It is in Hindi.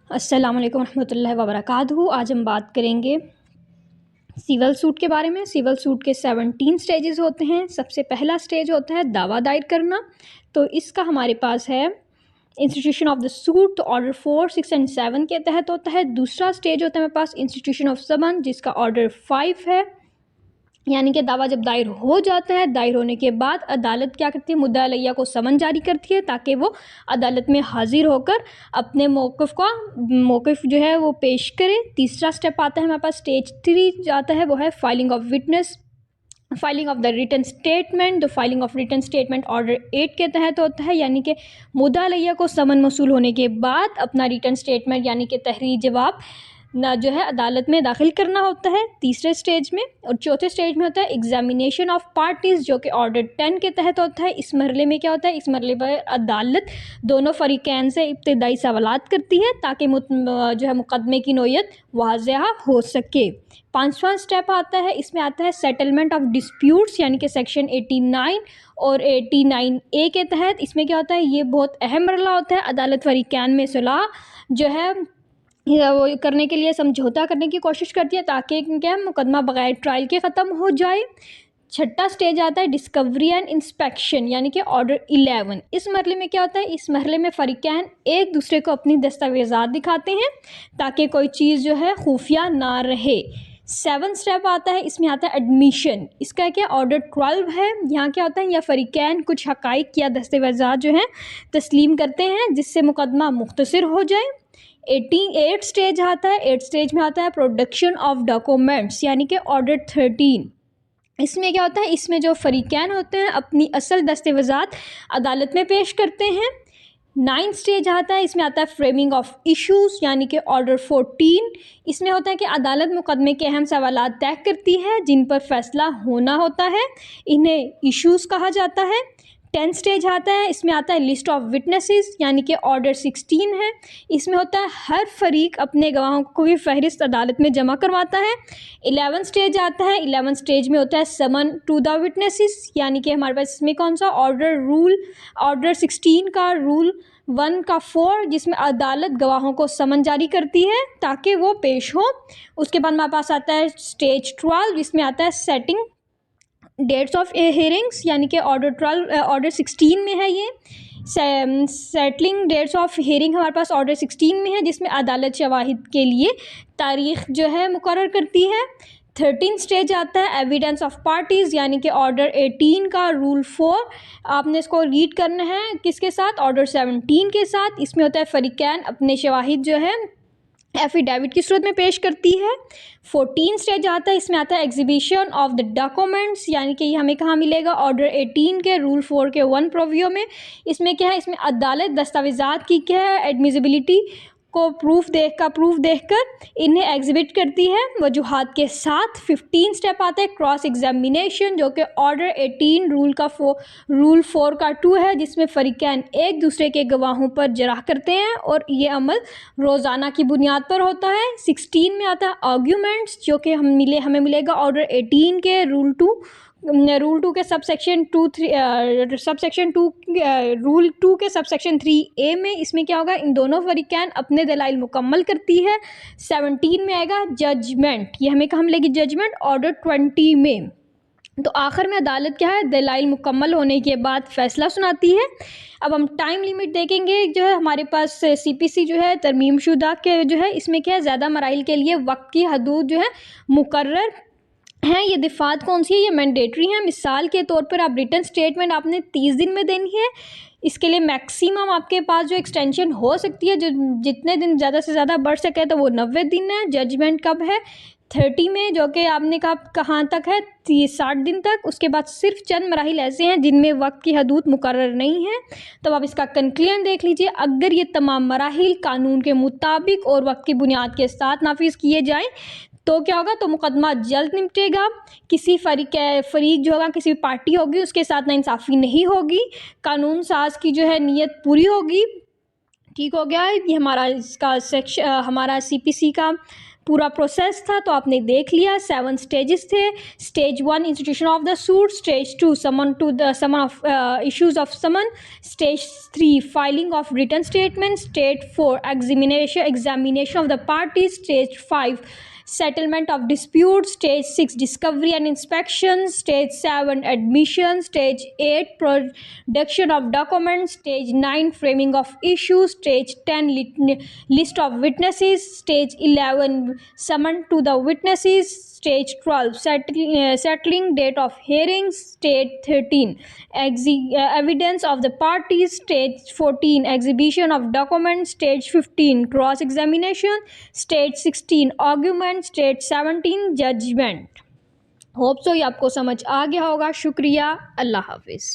अस्सलाम वालेकुम रहमतुल्लाहि व बरकातहू। आज हम बात करेंगे सिविल सूट के बारे में। सिविल सूट के 17 स्टेजेस होते हैं। सबसे पहला स्टेज होता है दावा दायर करना। तो इसका हमारे पास है इंस्टीट्यूशन ऑफ द सूट, तो ऑर्डर 4, 6 एंड 7 के तहत होता है। दूसरा स्टेज होता है हमारे पास इंस्टीट्यूशन ऑफ समन, जिसका ऑर्डर 5 है, यानी कि दावा जब दायर हो जाता है, दायर होने के बाद अदालत क्या करती है, मुद्दा अलैया को समन जारी करती है ताकि वो अदालत में हाजिर होकर अपने मौक़िफ़ जो है वो पेश करे। तीसरा स्टेप आता है हमारे पास, स्टेज 3 जाता है, वो है filing of witness, filing of the written statement. तो filing of written statement order 8 के तहत होता है, यानी कि मुद्दा अलैया को समन मौसूल होने के बाद अपना रिटन स्टेटमेंट यानी कि तहरीरी जवाब ना जो है अदालत में दाखिल करना होता है तीसरे स्टेज में। और चौथे स्टेज में होता है एग्जामिनेशन ऑफ पार्टीज़, जो कि ऑर्डर 10 के तहत होता है। इस मरहले में क्या होता है, इस मरहले पर अदालत दोनों फरीकैन से इब्तदाई सवालात करती है ताकि जो है मुकदमे की नोयत वाज़ेह हो सके। पाँचवा स्टेप आता है, इसमें आता है सेटलमेंट ऑफ डिस्प्यूट्स, यानी कि सेक्शन 89 और 89A के तहत। इसमें क्या होता है, ये बहुत अहम मरहला होता है। अदालत फरीकैन में सुलह जो है वो करने के लिए समझौता करने की कोशिश करती है ताकि क्या मुकदमा बगैर ट्रायल के ख़त्म हो जाए। छठा स्टेज आता है डिस्कवरी एंड इंस्पेक्शन, यानी कि ऑर्डर 11। इस मरहले में क्या होता है, इस मरहले में फ़रीक़ैन एक दूसरे को अपनी दस्तावेज़ात दिखाते हैं ताकि कोई चीज़ जो है खुफिया ना रहे। 7 स्टेप आता है, इसमें आता है एडमिशन। इसका क्या ऑर्डर 12 है। यहाँ क्या होता है, या फ़रीक़ैन कुछ हक़ाइक़ या दस्तावेज़ात जो हैं तस्लीम करते हैं जिससे मुकदमा मुख्तसर हो जाए। 8 स्टेज आता है। 8 स्टेज में आता है प्रोडक्शन ऑफ डॉक्यूमेंट्स, यानी कि ऑर्डर 13। इसमें क्या होता है, इसमें जो फ़रीक़ैन होते हैं अपनी असल दस्तावेज़ात अदालत में पेश करते हैं। 9 स्टेज आता है, इसमें आता है फ्रेमिंग ऑफ इश्यूज़, यानी कि ऑर्डर 14। इसमें होता है कि अदालत मुकदमे के अहम सवालात तय करती है जिन पर फैसला होना होता है, इन्हें इश्यूज़ कहा जाता है। 10 स्टेज आता है, इसमें आता है लिस्ट ऑफ विटनेसेस, यानी कि ऑर्डर 16 है। इसमें होता है हर फरीक अपने गवाहों को भी फहरिस्त अदालत में जमा करवाता है। 11 स्टेज आता है। 11 स्टेज में होता है समन टू द विटनेसेस, यानी कि हमारे पास इसमें कौन सा ऑर्डर 16 का रूल 1 का 4, जिसमें अदालत गवाहों को समन जारी करती है ताकि वो पेश हो। उसके बाद हमारे पास आता है स्टेज 12, जिसमें आता है सेटिंग डेट्स ऑफ हेयरिंग्स, यानी कि ऑर्डर 16 में है। ये सेटलिंग डेट्स ऑफ हेयरिंग हमारे पास ऑर्डर 16 में है, जिसमें अदालत शवाहिद के लिए तारीख़ जो है मुकर्रर करती है। 13 स्टेज आता है एविडेंस ऑफ पार्टीज़, यानी कि ऑर्डर 18 का रूल 4। आपने इसको रीड करना है किसके साथ, ऑर्डर 17 के साथ। इसमें होता है फ़रीक़ैन अपने शवाहिद जो है एफिडेविट की सूरत में पेश करती है। 14 स्टेज आता है, इसमें आता है एग्जीबिशन ऑफ द डॉक्यूमेंट्स, यानी कि ये हमें कहाँ मिलेगा, ऑर्डर 18 के रूल 4 के 1 प्रोवियो में। इसमें क्या है, इसमें अदालत दस्तावेज़ात की क्या है एडमिसिबिलिटी को प्रूफ देखकर इन्हें एग्जिबिट करती है वजूहात के साथ। 15 स्टेप आता है क्रॉस एग्जामिनेशन, जो कि ऑर्डर 18 रूल 4 का 2 है, जिसमें फ़रीक़ैन एक दूसरे के गवाहों पर जराह करते हैं और ये अमल रोज़ाना की बुनियाद पर होता है। 16 में आता है आर्ग्यूमेंट्स, जो कि हमें मिलेगा ऑर्डर 18 के रूल 2 के सबसेक्शन 2 रूल 2 के सबसेक्शन 3A में। इसमें क्या होगा, इन दोनों फ़रीक़ैन अपने दलाइल मुकम्मल करती है। 17 में आएगा जजमेंट, ये हमें कहाँ मिलेगी, जजमेंट ऑर्डर 20 में। तो आखिर में अदालत क्या है, दलाइल मुकम्मल होने के बाद फ़ैसला सुनाती है। अब हम टाइम लिमिट देखेंगे, जो है हमारे पास CPC जो है तरमीम शुदा के जो है, इसमें क्या है ज़्यादा मराइल के लिए वक्त की हदूद जो है मुकर्रर हैं। ये दिफ़ात कौन सी है, ये मैंडेटरी है। मिसाल के तौर पर आप रिटन स्टेटमेंट आपने 30 दिन में देनी है। इसके लिए मैक्सिमम आपके पास जो एक्सटेंशन हो सकती है, जो जितने दिन ज़्यादा से ज़्यादा बढ़ सके, तो वो 90 दिन है। जजमेंट कब है, 30 में, जो कि आपने कहा कहाँ तक है, 60 दिन तक। उसके बाद सिर्फ चंद मराहिल ऐसे हैं जिनमें वक्त की हदूद मुकर्रर नहीं है। तो आप इसका कंक्लूजन देख लीजिए, अगर ये तमाम मराहिल कानून के मुताबिक और वक्त की बुनियाद के साथ नाफिज किए जाएँ तो क्या होगा, तो मुकदमा जल्द निपटेगा। किसी फरीक जो होगा, किसी भी पार्टी होगी, उसके साथ नाइंसाफ़ी नहीं होगी। कानून साज की जो है नीयत पूरी होगी। ठीक हो गया, ये हमारा इसका हमारा CPC का पूरा प्रोसेस था तो आपने देख लिया। 7 स्टेजेस थे। Stage 1 institution of the suit, stage 2 summon of issues of summon, stage 3 filing of written statement, stage 4 examination of the party, stage 5 settlement of disputes, stage 6 discovery and inspection, stage 7 admission, stage 8 production of documents, stage 9 framing of issues, stage 10 list of witnesses, stage 11 summon to the witnesses, stage 12 settling date of hearings, stage 13 evidence of the parties, stage 14 exhibition of documents, stage 15 cross examination, stage 16 argument, stage 17 judgement. Hope so ये आपको समझ आ गया होगा। शुक्रिया, अल्लाह हाफिज़।